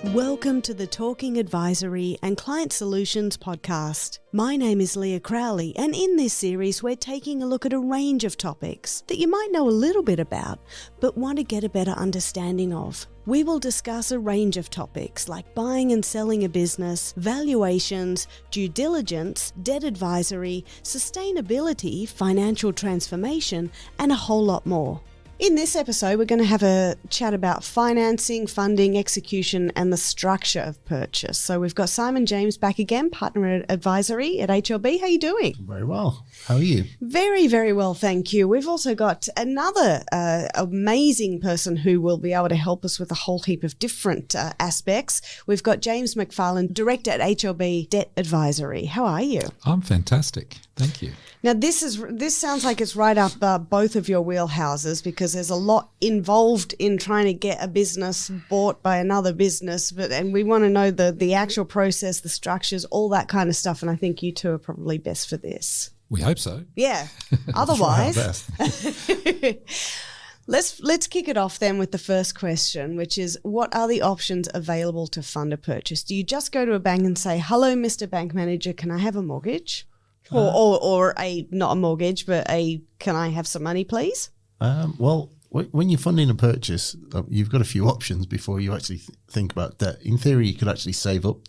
Welcome to the Talking Advisory and Client Solutions podcast. My name is Leah Crowley, and in this series we're taking a look at a range of topics that you might know a little bit about but want to get a better understanding of. We will discuss a range of topics like buying and selling a business, valuations, due diligence, debt advisory, sustainability, financial transformation, and a whole lot more. In this episode, we're going to have a chat about financing, funding, execution, and the structure of purchase. So we've got Simon James back again, partner at advisory at HLB. How are you doing? Very well. How are you? Very, very well, thank you. We've also got another amazing person who will be able to help us with a whole heap of different aspects. We've got James Mcfarland, director at HLB Debt Advisory. How are you? I'm fantastic. Thank you. Now, this sounds like it's right up both of your wheelhouses, because there's a lot involved in trying to get a business bought by another business, and we want to know the actual process, the structures, all that kind of stuff. And I think you two are probably best for this. We hope so. Yeah. Otherwise, let's kick it off then with the first question, which is, what are the options available to fund a purchase? Do you just go to a bank and say, "Hello, Mr. Bank Manager, can I have a mortgage?" Or not a mortgage, but can I have some money, please? Well, when you're funding a purchase, you've got a few options before you actually think about debt. In theory, you could actually save up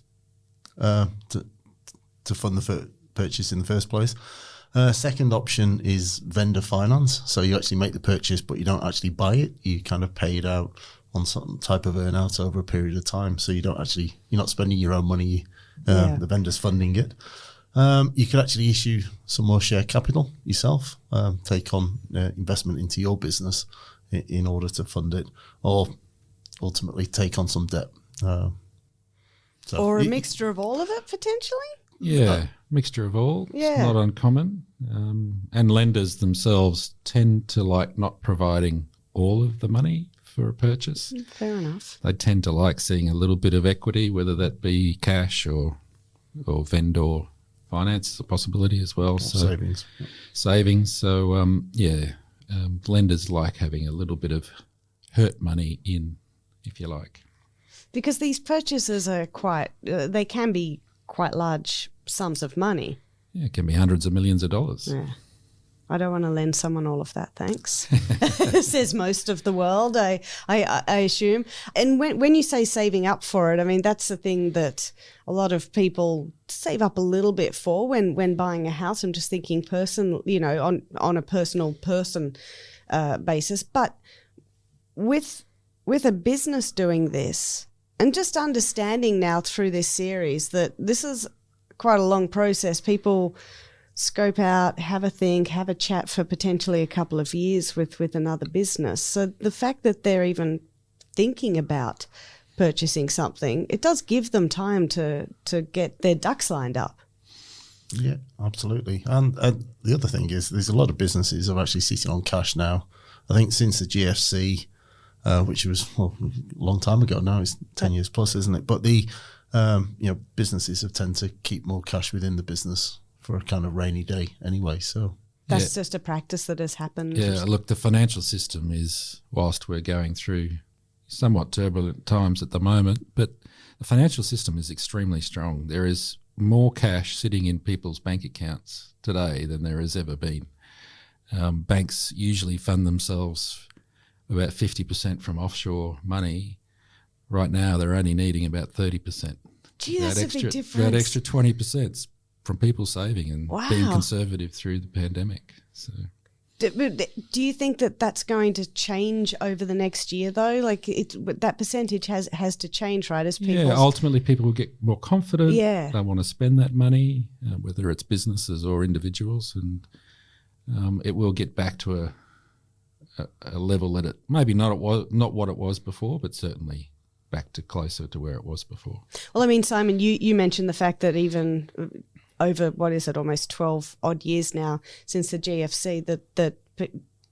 to fund the purchase in the first place. Second option is vendor finance. So you actually make the purchase, but you don't actually buy it. You kind of pay it out on some type of earn out over a period of time. So you're not spending your own money. The vendor's funding it. You could actually issue some more share capital yourself, take on investment into your business in order to fund it, or ultimately take on some debt. Or a mixture of all of it, potentially? Yeah, mixture of all. Yeah. It's not uncommon. And lenders themselves tend to like not providing all of the money for a purchase. Fair enough. They tend to like seeing a little bit of equity, whether that be cash or vendor finance is a possibility as well. So savings. So lenders like having a little bit of hurt money in, if you like, because these purchases are they can be quite large sums of money. Yeah, it can be hundreds of millions of dollars. Yeah. I don't want to lend someone all of that, thanks. Says most of the world, I assume. And when you say saving up for it, I mean, that's the thing that a lot of people save up a little bit for when buying a house. I'm just thinking on a personal person basis. But with a business doing this, and just understanding now through this series that this is quite a long process, people scope out, have a think, have a chat for potentially a couple of years with another business. So the fact that they're even thinking about purchasing something, it does give them time to get their ducks lined up. Yeah, absolutely. And the other thing is there's a lot of businesses are actually sitting on cash now. I think since the GFC, which was a long time ago now, it's 10 years plus, isn't it? But the businesses have tend to keep more cash within the business for a kind of rainy day anyway. So that's just a practice that has happened. Yeah, look, the financial system is, whilst we're going through somewhat turbulent times at the moment, but the financial system is extremely strong. There is more cash sitting in people's bank accounts today than there has ever been. Banks usually fund themselves about 50% from offshore money. Right now, they're only needing about 30%. Gee, that's a big difference. That extra 20% from people saving and being conservative through the pandemic. So, do you think that that's going to change over the next year, though? Like that percentage has to change, right? As people, ultimately people will get more confident. Yeah, they want to spend that money, whether it's businesses or individuals, and it will get back to a level that it maybe not what it was before, but certainly back to closer to where it was before. Well, I mean, Simon, you mentioned the fact that even over, almost 12 odd years now since the GFC,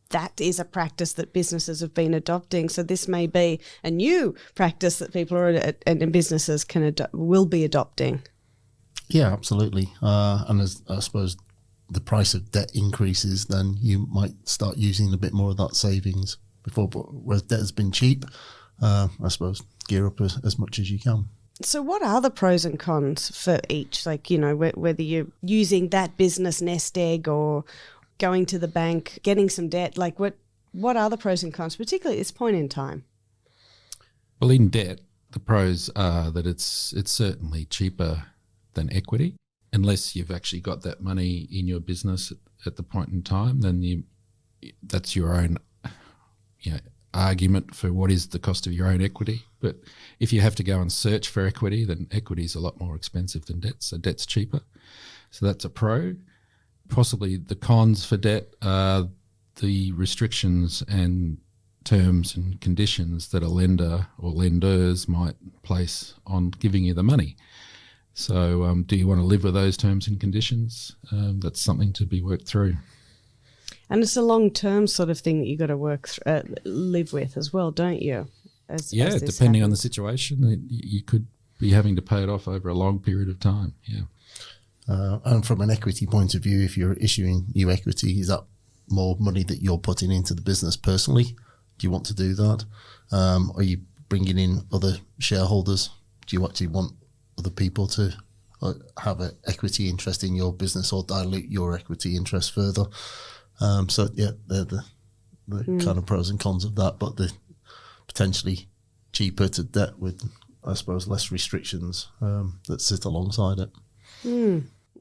that is a practice that businesses have been adopting. So this may be a new practice that people and businesses will be adopting. Yeah, absolutely. And as I suppose the price of debt increases, then you might start using a bit more of that savings before. But whereas debt has been cheap, I suppose, gear up as much as you can. So what are the pros and cons for each? Like, you know, whether you're using that business nest egg or going to the bank, getting some debt, like what are the pros and cons, particularly at this point in time? Well, in debt, the pros are that it's certainly cheaper than equity. Unless you've actually got that money in your business at the point in time, then that's your own argument for what is the cost of your own equity. But if you have to go and search for equity, then equity is a lot more expensive than debt, so debt's cheaper. So that's a pro. Possibly the cons for debt are the restrictions and terms and conditions that a lender or lenders might place on giving you the money. So do you want to live with those terms and conditions? That's something to be worked through. And it's a long-term sort of thing that you got to live with as well, don't you? Depending on the situation, you could be having to pay it off over a long period of time. Yeah. And from an equity point of view, if you're issuing new equity, is that more money that you're putting into the business personally? Do you want to do that? Are you bringing in other shareholders? Do you actually want other people to have an equity interest in your business or dilute your equity interest further? They're the kind of pros and cons of that, but the potentially cheaper to debt with, I suppose, less restrictions that sit alongside it.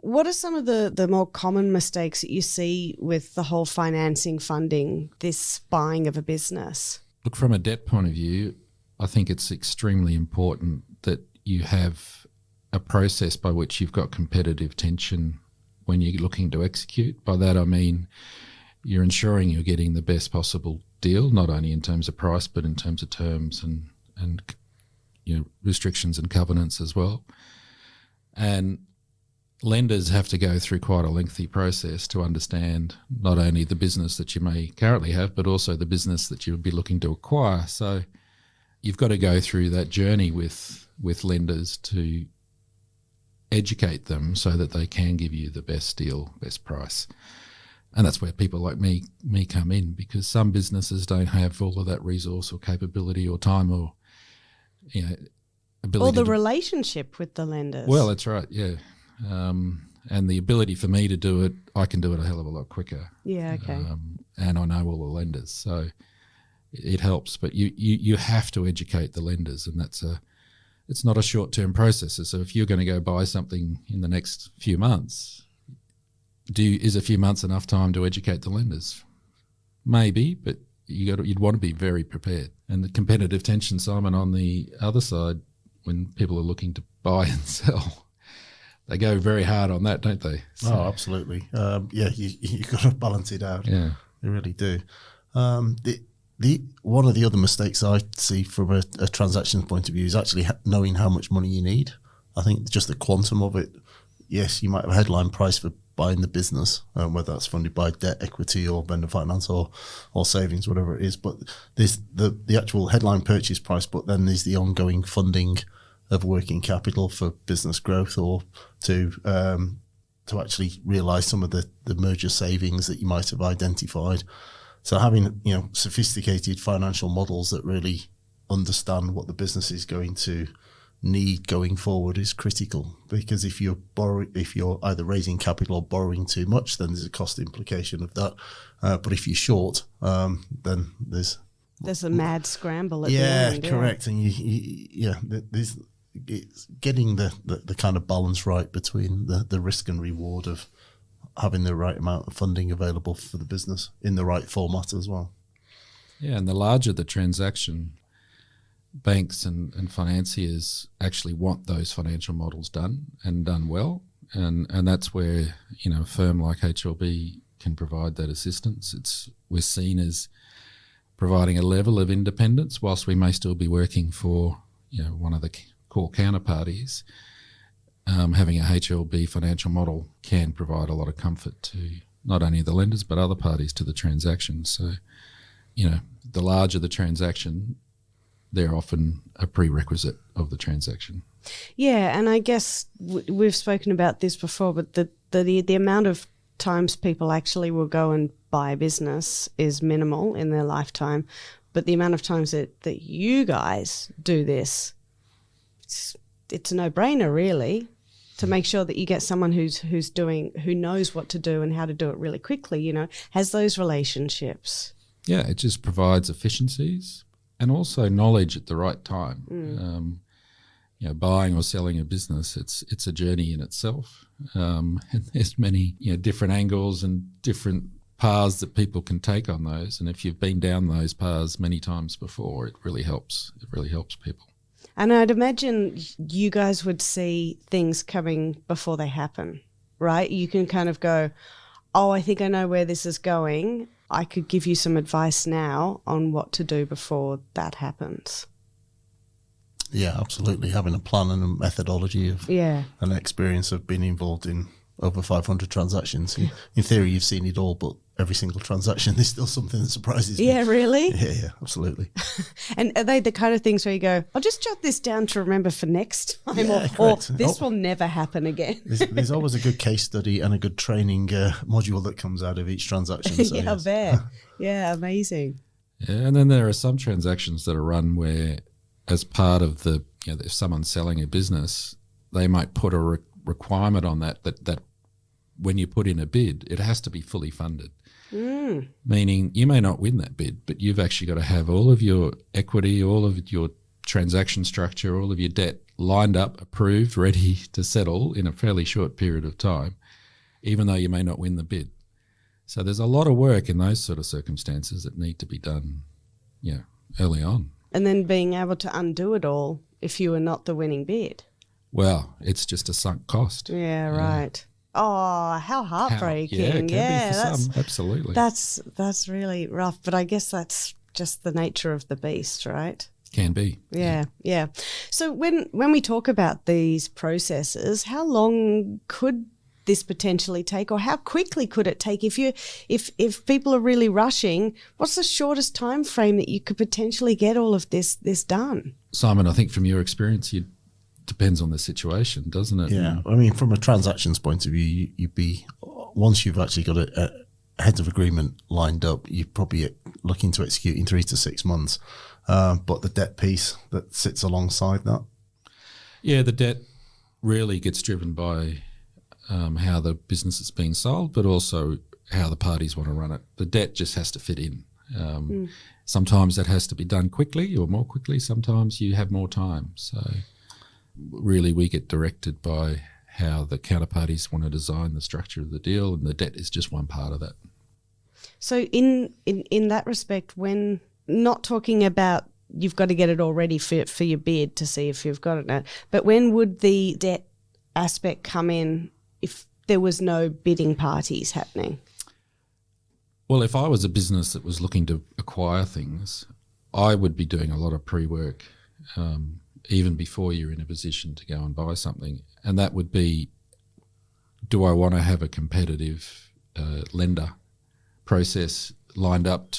What are some of the more common mistakes that you see with the whole financing, funding, this buying of a business? Look, from a debt point of view, I think it's extremely important that you have a process by which you've got competitive tension when you're looking to execute. By that I mean you're ensuring you're getting the best possible deal, not only in terms of price, but in terms of terms and restrictions and covenants as well. And lenders have to go through quite a lengthy process to understand not only the business that you may currently have, but also the business that you would be looking to acquire. So you've got to go through that journey with lenders to educate them so that they can give you the best deal, best price. And that's where people like me come in, because some businesses don't have all of that resource or capability or time or ability. Or the relationship with the lenders. Well, that's right, yeah. And the ability for me to do it, I can do it a hell of a lot quicker. Yeah, okay. And I know all the lenders, so it helps. But you have to educate the lenders, and it's not a short-term process. So if you're going to go buy something in the next few months, is a few months enough time to educate the lenders? Maybe, but you'd want to be very prepared. And the competitive tension, Simon, on the other side, when people are looking to buy and sell, they go very hard on that, don't they? So, absolutely. You've got to balance it out. Yeah, you really do. The one of the other mistakes I see from a transactions point of view is actually knowing how much money you need. I think just the quantum of it. Yes, you might have a headline price for buying the business, whether that's funded by debt, equity, or vendor finance, or savings, whatever it is. But there's the actual headline purchase price, but then there's the ongoing funding of working capital for business growth, or to actually realise some of the merger savings that you might have identified. So having sophisticated financial models that really understand what the business is going to need going forward is critical, because if you're either raising capital or borrowing too much, then there's a cost implication of that. But if you're short, then there's a mad scramble at the end. Correct. And it's getting the kind of balance right between the risk and reward of having the right amount of funding available for the business in the right format as well. Yeah, and the larger the transaction, banks and financiers actually want those financial models done and done well, and that's where a firm like HLB can provide that assistance. We're seen as providing a level of independence, whilst we may still be working for one of the core counterparties. Having a HLB financial model can provide a lot of comfort to not only the lenders but other parties to the transaction. So, the larger the transaction, they're often a prerequisite of the transaction. Yeah, and I guess we've spoken about this before, but the amount of times people actually will go and buy a business is minimal in their lifetime. But the amount of times that you guys do this, it's a no-brainer, really, to make sure that you get someone who knows what to do and how to do it really quickly, has those relationships. Yeah, it just provides efficiencies and also knowledge at the right time. Buying or selling a business, it's a journey in itself. And there's many different angles and different paths that people can take on those. And if you've been down those paths many times before, it really helps. It really helps people. And I'd imagine you guys would see things coming before they happen, right? You can kind of go, oh, I think I know where this is going. I could give you some advice now on what to do before that happens. Yeah, absolutely. Having a plan and a methodology of an experience of being involved in over 500 transactions. In theory, you've seen it all, but every single transaction is still something that surprises me. Yeah, really? Yeah, absolutely. And are they the kind of things where you go, I'll just jot this down to remember for next time, Yeah, or this will never happen again? There's always a good case study and a good training module that comes out of each transaction. So I bet. Yeah, amazing. Yeah, and then there are some transactions that are run where, as part of if someone's selling a business, they might put a requirement on that when you put in a bid, it has to be fully funded. Meaning you may not win that bid, but you've actually got to have all of your equity, all of your transaction structure, all of your debt lined up, approved, ready to settle in a fairly short period of time, even though you may not win the bid. So there's a lot of work in those sort of circumstances that need to be done, early on. And then being able to undo it all if you are not the winning bid. Well, it's just a sunk cost. Yeah, right. Oh, how heartbreaking. It can be for some, absolutely. That's really rough, but I guess that's just the nature of the beast, right? Can be. Yeah. So when we talk about these processes, how long could this potentially take, or how quickly could it take? If people are really rushing, what's the shortest time frame that you could potentially get all of this done? Simon, I think from your experience, it depends on the situation, doesn't it? Yeah, I mean, from a transactions point of view, you'd be, once you've actually got a heads of agreement lined up, you're probably looking to execute in 3 to 6 months. But the debt piece that sits alongside that. Yeah, the debt really gets driven by how the business is being sold, but also how the parties want to run it. The debt just has to fit in. Sometimes that has to be done quickly or more quickly. Sometimes you have more time. So really we get directed by how the counterparties want to design the structure of the deal, and the debt is just one part of that. So in that respect, when not talking about you've got to get it all ready for your bid to see if you've got it now, but when would the debt aspect come in if there was no bidding parties happening? Well, if I was a business that was looking to acquire things, I would be doing a lot of pre-work even before you're in a position to go and buy something. And that would be, do I want to have a competitive lender process lined up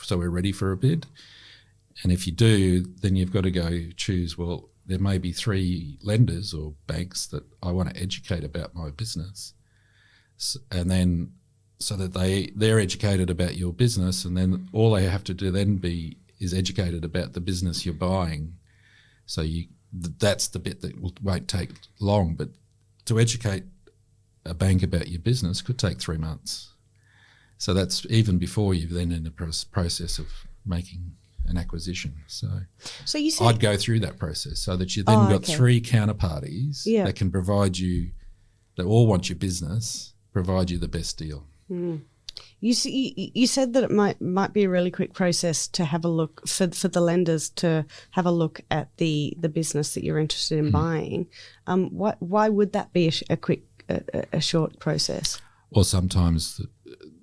so we're ready for a bid? And if you do, then you've got to go choose, well, there may be 3 lenders or banks that I want to educate about my business. And then so that they're educated about your business, and then all they have to do then is educated about the business you're buying. So that's the bit that won't take long, but to educate a bank about your business could take 3 months. So that's even before you've then in the process of making an acquisition. So you said, I'd go through that process so that you then got 3 counterparties that can provide you, that all want your business, provide you the best deal. Mm. You said that it might be a really quick process to have a look for the lenders to have a look at the business that you're interested in buying. Why would that be a short process? Well, sometimes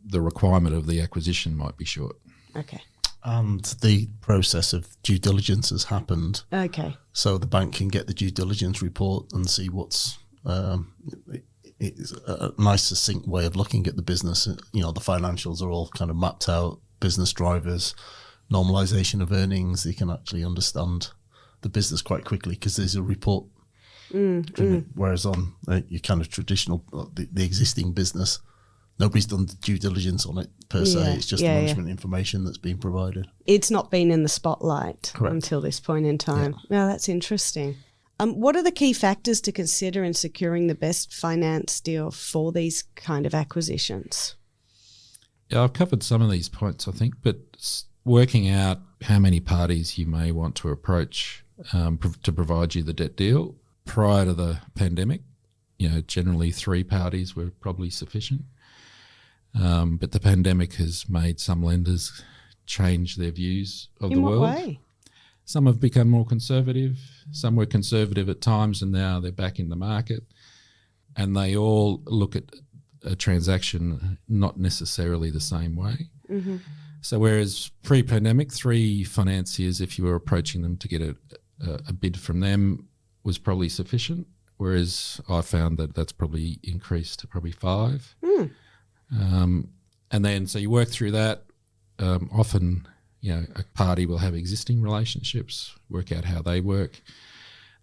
the requirement of the acquisition might be short. Okay. And the process of due diligence has happened. Okay. So the bank can get the due diligence report and see what's it's a nice succinct way of looking at the business. You know, the financials are all kind of mapped out, business drivers, normalization of earnings. They can actually understand the business quite quickly because there's a report. Whereas on your kind of traditional, the existing business, nobody's done the due diligence on it per se. Yeah, It's just yeah, the management information that's being provided. It's not been in the spotlight Correct. until this point in time. Now, that's interesting. What are the key factors to consider in securing the best finance deal for these kind of acquisitions? Yeah, I've covered some of these points, I think, but working out how many parties you may want to approach to provide you the debt deal. Prior to the pandemic, generally 3 parties were probably sufficient. But the pandemic has made some lenders change their views of the world. In what way? Some have become more conservative. Some were conservative at times, and now they're back in the market. And they all look at a transaction not necessarily the same way. Mm-hmm. So whereas pre-pandemic, 3 financiers, if you were approaching them to get a bid from them, was probably sufficient, whereas I found that that's probably increased to probably 5. And then so you work through that. Often, a party will have existing relationships, work out how they work.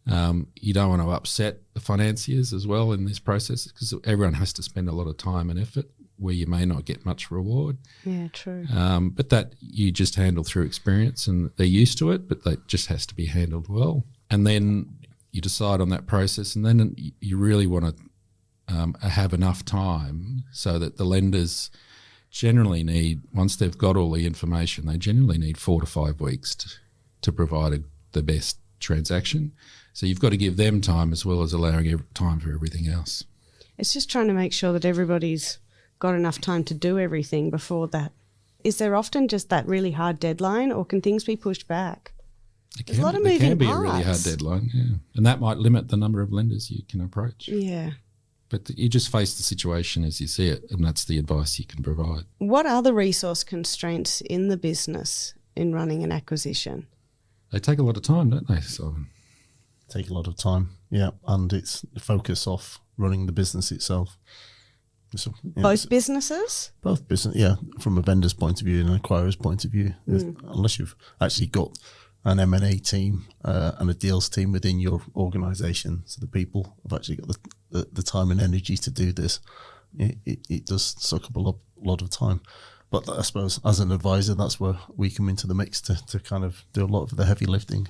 You don't want to upset the financiers as well in this process, because everyone has to spend a lot of time and effort where you may not get much reward. Yeah, true. But that you just handle through experience, and they're used to it, but that just has to be handled well. And then you decide on that process, and then you really want to have enough time so that the lenders generally need, once they've got all the information, they generally need 4 to 5 weeks to provide the best transaction. So you've got to give them time as well as allowing time for everything else. It's just trying to make sure that everybody's got enough time to do everything before that. Is there often just that really hard deadline, or can things be pushed back? There's a lot of moving parts. It can be a really hard deadline, yeah. And that might limit the number of lenders you can approach. Yeah. But you just face the situation as you see it, and that's the advice you can provide. What are the resource constraints in the business in running an acquisition? They take a lot of time, don't they, Simon? Take a lot of time, yeah, and it's the focus off running the business itself. So, Both businesses? Both business, yeah, from a vendor's point of view and an acquirer's point of view. Unless you've actually got an M&A team and a deals team within your organisation, so the people have actually got the time and energy to do this, it does suck up a lot of time. But I suppose as an advisor, that's where we come into the mix to kind of do a lot of the heavy lifting.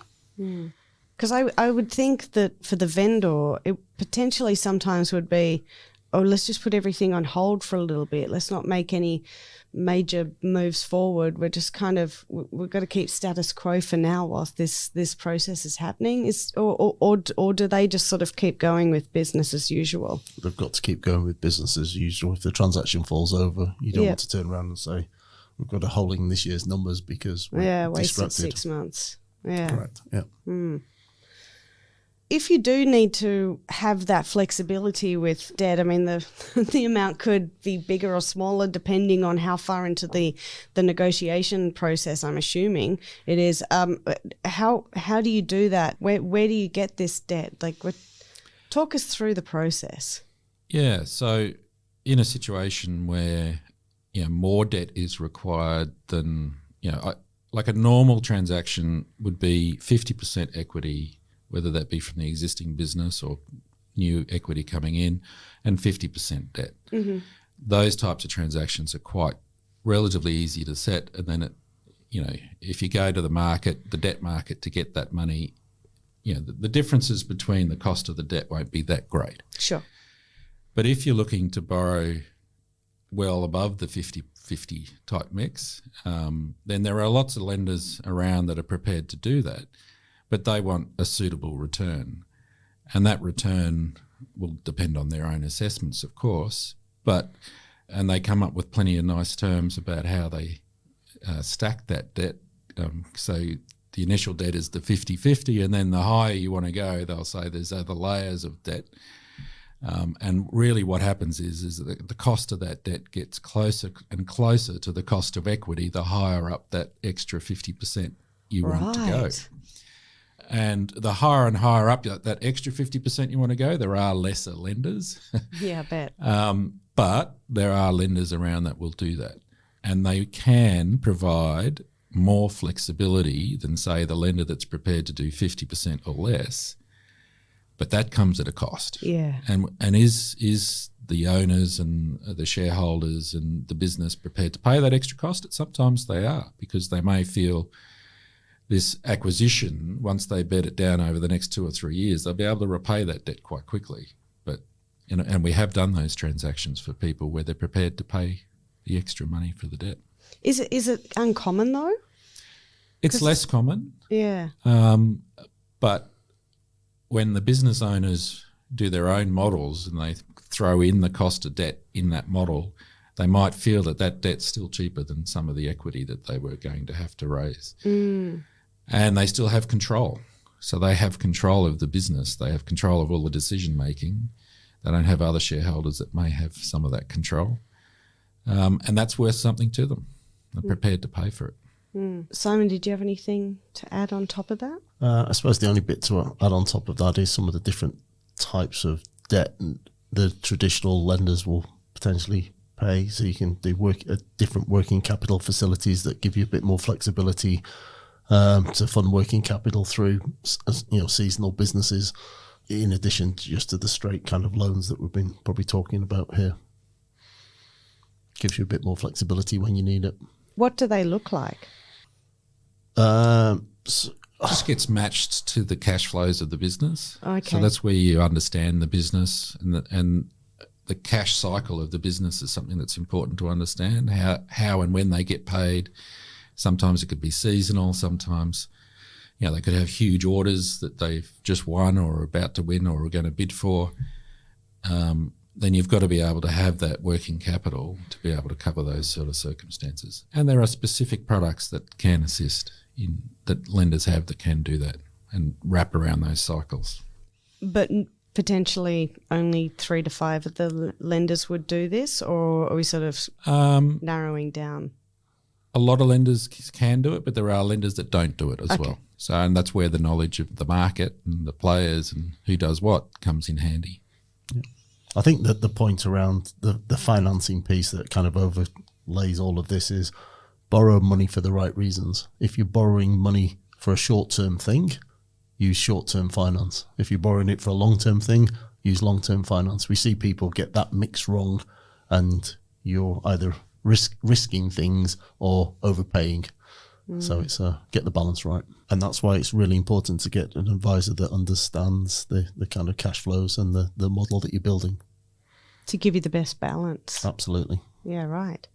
Because I would think that for the vendor, it potentially sometimes would be, oh, let's just put everything on hold for a little bit. Let's not make any major moves forward. We're just kind of, we've got to keep status quo for now whilst this process is happening. Or do they just sort of keep going with business as usual? They've got to keep going with business as usual. If the transaction falls over, you don't want to turn around and say, we've got a hole in this year's numbers because we're wasted disrupted. 6 months. Yeah. Correct, yeah. If you do need to have that flexibility with debt, I mean, the amount could be bigger or smaller depending on how far into the negotiation process, I'm assuming it is. How do you do that? Where do you get this debt? Talk us through the process. Yeah, so in a situation where more debt is required than, like a normal transaction would be 50% equity, whether that be from the existing business or new equity coming in, and 50% debt. Mm-hmm. Those types of transactions are quite relatively easy to set, and then if you go to the market, the debt market, to get that money, the differences between the cost of the debt won't be that great. Sure. But if you're looking to borrow well above the 50-50 type mix, then there are lots of lenders around that are prepared to do that. But they want a suitable return, and that return will depend on their own assessments, of course, and they come up with plenty of nice terms about how they stack that debt. So the initial debt is the 50-50, and then the higher you want to go, they'll say there's other layers of debt. And really what happens is that the cost of that debt gets closer and closer to the cost of equity the higher up that extra 50% you want to go. And the higher and higher up that extra 50% you want to go, there are lesser lenders. Yeah, I bet. But there are lenders around that will do that. And they can provide more flexibility than, say, the lender that's prepared to do 50% or less. but that comes at a cost. Yeah. And is the owners and the shareholders and the business prepared to pay that extra cost? Sometimes they are, because they may feel this acquisition, once they bed it down over the next 2 or 3 years, they'll be able to repay that debt quite quickly. But and we have done those transactions for people where they're prepared to pay the extra money for the debt. Is it uncommon though? It's less common. Yeah. But when the business owners do their own models and they throw in the cost of debt in that model, they might feel that debt's still cheaper than some of the equity that they were going to have to raise. And they still have control. So they have control of the business. They have control of all the decision making. They don't have other shareholders that may have some of that control. And that's worth something to them. They're prepared to pay for it. Simon, did you have anything to add on top of that? I suppose the only bit to add on top of that is some of the different types of debt the traditional lenders will potentially pay. So you can do different working capital facilities that give you a bit more flexibility to fund working capital through seasonal businesses, in addition to just to the straight kind of loans that we've been probably talking about here. Gives you a bit more flexibility when you need it. What do they look like? Just gets matched to the cash flows of the business. Okay. So that's where you understand the business, and the cash cycle of the business is something that's important to understand, how and when they get paid. Sometimes it could be seasonal. Sometimes, they could have huge orders that they've just won or are about to win or are going to bid for. Then you've got to be able to have that working capital to be able to cover those sort of circumstances. And there are specific products that can assist that lenders have that can do that and wrap around those cycles. But potentially only 3 to 5 of the lenders would do this, or are we sort of narrowing down? A lot of lenders can do it, but there are lenders that don't do it as well. So, and that's where the knowledge of the market and the players and who does what comes in handy. Yeah. I think that the point around the financing piece that kind of overlays all of this is borrow money for the right reasons. If you're borrowing money for a short-term thing, use short-term finance. If you're borrowing it for a long-term thing, use long-term finance. We see people get that mix wrong, and you're either risking things or overpaying. So it's get the balance right. And that's why it's really important to get an advisor that understands the kind of cash flows and the model that you're building. To give you the best balance. Absolutely. Yeah, right.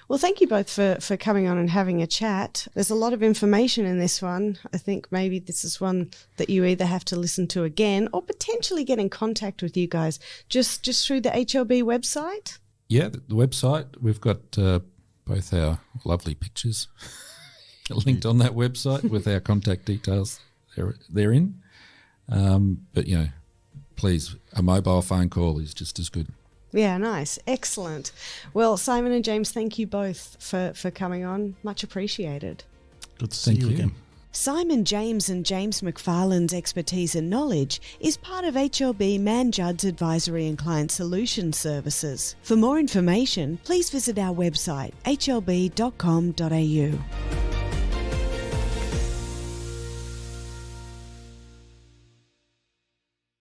Well, thank you both for coming on and having a chat. There's a lot of information in this one. I think maybe this is one that you either have to listen to again or potentially get in contact with you guys just through the HLB website. Yeah, the website. We've got both our lovely pictures linked on that website with our contact details therein. But, please, a mobile phone call is just as good. Yeah, nice. Excellent. Well, Simon and James, thank you both for coming on. Much appreciated. Good to see you again. Simon James and James Mcfarland's expertise and knowledge is part of HLB Mann Judd's Advisory and Client Solutions Services. For more information, please visit our website hlb.com.au.